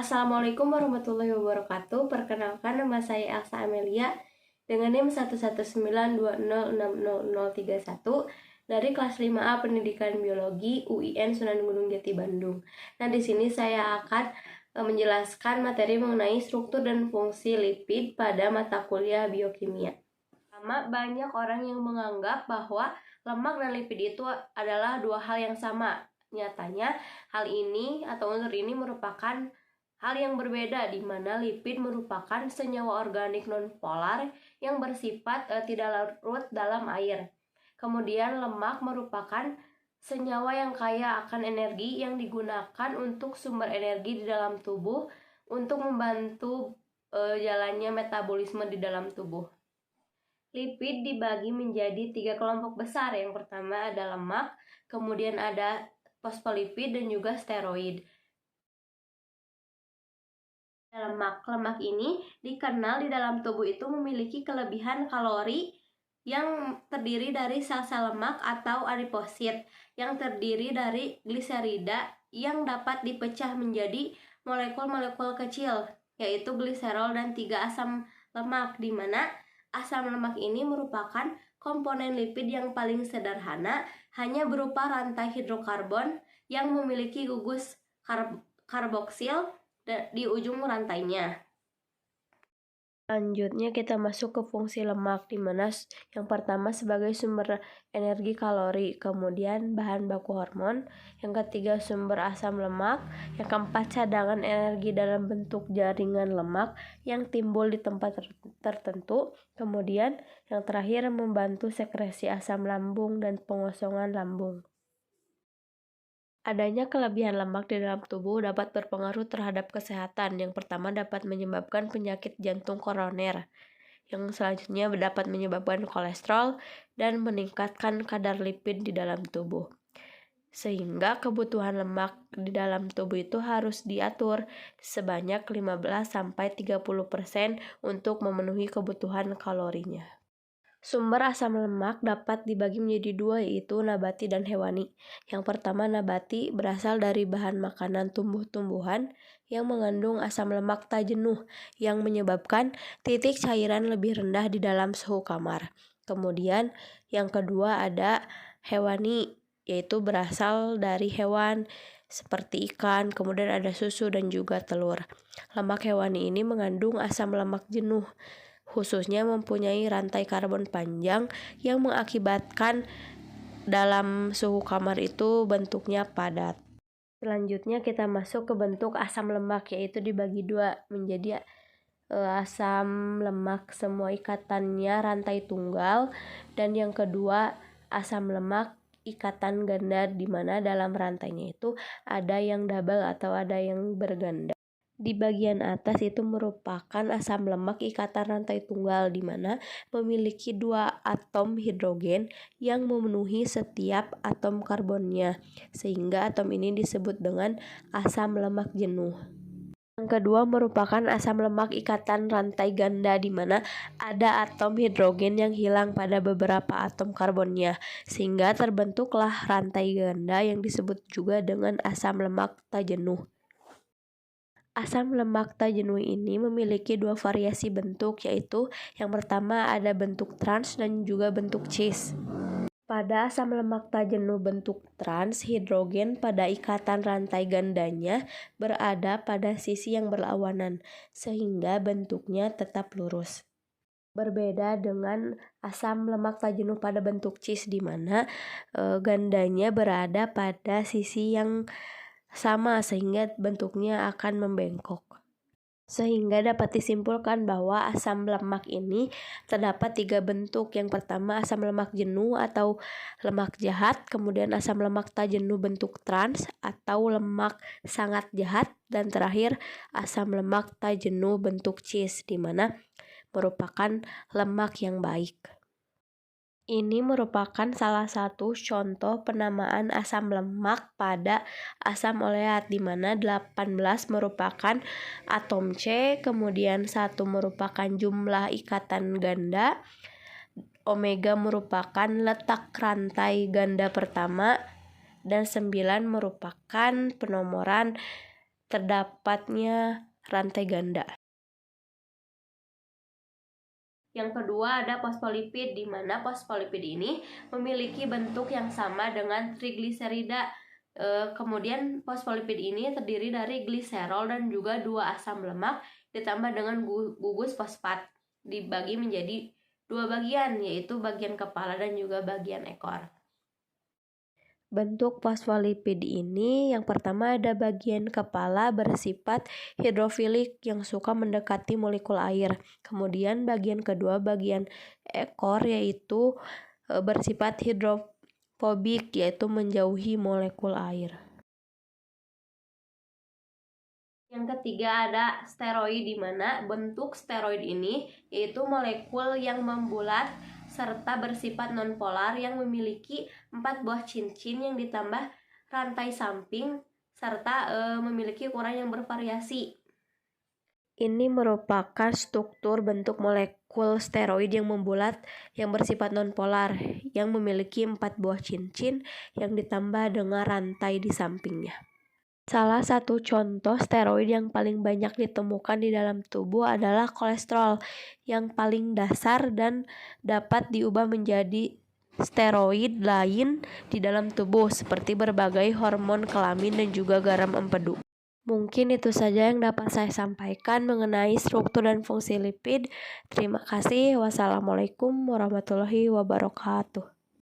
Assalamualaikum warahmatullahi wabarakatuh. Perkenalkan, nama saya Elsa Amelia dengan NIM 11920606031 dari kelas 5A Pendidikan Biologi UIN Sunan Gunung Jati Bandung. Nah, di sini saya akan menjelaskan materi mengenai struktur dan fungsi lipid pada mata kuliah biokimia. Pertama, banyak orang yang menganggap bahwa lemak dan lipid itu adalah dua hal yang sama. Nyatanya, hal ini atau unsur ini merupakan hal yang berbeda, di mana lipid merupakan senyawa organik nonpolar yang bersifat tidak larut dalam air. Kemudian lemak merupakan senyawa yang kaya akan energi yang digunakan untuk sumber energi di dalam tubuh untuk membantu jalannya metabolisme di dalam tubuh. Lipid dibagi menjadi 3 kelompok besar. Yang pertama ada lemak, kemudian ada fosfolipid dan juga steroid. Lemak ini dikenal di dalam tubuh itu memiliki kelebihan kalori yang terdiri dari sel-sel lemak atau adiposit yang terdiri dari gliserida yang dapat dipecah menjadi molekul-molekul kecil, yaitu gliserol dan 3 asam lemak, di mana asam lemak ini merupakan komponen lipid yang paling sederhana, hanya berupa rantai hidrokarbon yang memiliki gugus karboksil di ujung rantainya. Selanjutnya kita masuk ke fungsi lemak, di mana yang pertama sebagai sumber energi kalori, kemudian bahan baku hormon, yang ketiga sumber asam lemak, yang keempat cadangan energi dalam bentuk jaringan lemak yang timbul di tempat tertentu, kemudian yang terakhir membantu sekresi asam lambung dan pengosongan lambung. Adanya kelebihan lemak di dalam tubuh dapat berpengaruh terhadap kesehatan. Yang pertama dapat menyebabkan penyakit jantung koroner. Yang selanjutnya dapat menyebabkan kolesterol dan meningkatkan kadar lipid di dalam tubuh. Sehingga kebutuhan lemak di dalam tubuh itu harus diatur sebanyak 15-30% untuk memenuhi kebutuhan kalorinya. Sumber asam lemak dapat dibagi menjadi dua, yaitu nabati dan hewani. Yang pertama, nabati berasal dari bahan makanan tumbuh-tumbuhan yang mengandung asam lemak tak jenuh yang menyebabkan titik cairan lebih rendah di dalam suhu kamar. Kemudian yang kedua ada hewani, yaitu berasal dari hewan seperti ikan, kemudian ada susu dan juga telur. Lemak hewani ini mengandung asam lemak jenuh, khususnya mempunyai rantai karbon panjang yang mengakibatkan dalam suhu kamar itu bentuknya padat. Selanjutnya kita masuk ke bentuk asam lemak, yaitu dibagi dua menjadi asam lemak semua ikatannya rantai tunggal, dan yang kedua asam lemak ikatan ganda, di mana dalam rantainya itu ada yang double atau ada yang berganda. Di bagian atas itu merupakan asam lemak ikatan rantai tunggal, di mana memiliki 2 atom hidrogen yang memenuhi setiap atom karbonnya, sehingga atom ini disebut dengan asam lemak jenuh. Yang kedua merupakan asam lemak ikatan rantai ganda, di mana ada atom hidrogen yang hilang pada beberapa atom karbonnya, sehingga terbentuklah rantai ganda yang disebut juga dengan asam lemak tak jenuh. Asam lemak tak jenuh ini memiliki 2 variasi bentuk, yaitu yang pertama ada bentuk trans dan juga bentuk cis. Pada asam lemak tak jenuh bentuk trans, hidrogen pada ikatan rantai gandanya berada pada sisi yang berlawanan, sehingga bentuknya tetap lurus. Berbeda dengan asam lemak tak jenuh pada bentuk cis, di mana gandanya berada pada sisi yang sama sehingga bentuknya akan membengkok. Sehingga dapat disimpulkan bahwa asam lemak ini terdapat 3 bentuk. Yang pertama asam lemak jenuh atau lemak jahat, kemudian asam lemak tak jenuh bentuk trans atau lemak sangat jahat, dan terakhir asam lemak tak jenuh bentuk cis, di mana merupakan lemak yang baik. Ini merupakan salah satu contoh penamaan asam lemak pada asam oleat, di mana 18 merupakan atom C, kemudian 1 merupakan jumlah ikatan ganda, omega merupakan letak rantai ganda pertama, dan 9 merupakan penomoran terdapatnya rantai ganda. Yang kedua ada fosfolipid, di mana fosfolipid ini memiliki bentuk yang sama dengan trigliserida. Kemudian fosfolipid ini terdiri dari gliserol dan juga 2 asam lemak ditambah dengan gugus fosfat. Dibagi menjadi 2 bagian, yaitu bagian kepala dan juga bagian ekor. Bentuk fosfolipid ini yang pertama ada bagian kepala bersifat hidrofilik yang suka mendekati molekul air. Kemudian bagian kedua bagian ekor yaitu bersifat hidrofobik yaitu menjauhi molekul air. Yang ketiga ada steroid, di mana bentuk steroid ini yaitu molekul yang membulat serta bersifat nonpolar yang memiliki 4 buah cincin yang ditambah rantai samping serta memiliki ukuran yang bervariasi. Ini merupakan struktur bentuk molekul steroid yang membulat yang bersifat nonpolar yang memiliki 4 buah cincin yang ditambah dengan rantai di sampingnya. Salah satu contoh steroid yang paling banyak ditemukan di dalam tubuh adalah kolesterol yang paling dasar dan dapat diubah menjadi steroid lain di dalam tubuh seperti berbagai hormon kelamin dan juga garam empedu. Mungkin itu saja yang dapat saya sampaikan mengenai struktur dan fungsi lipid. Terima kasih. Wassalamualaikum warahmatullahi wabarakatuh.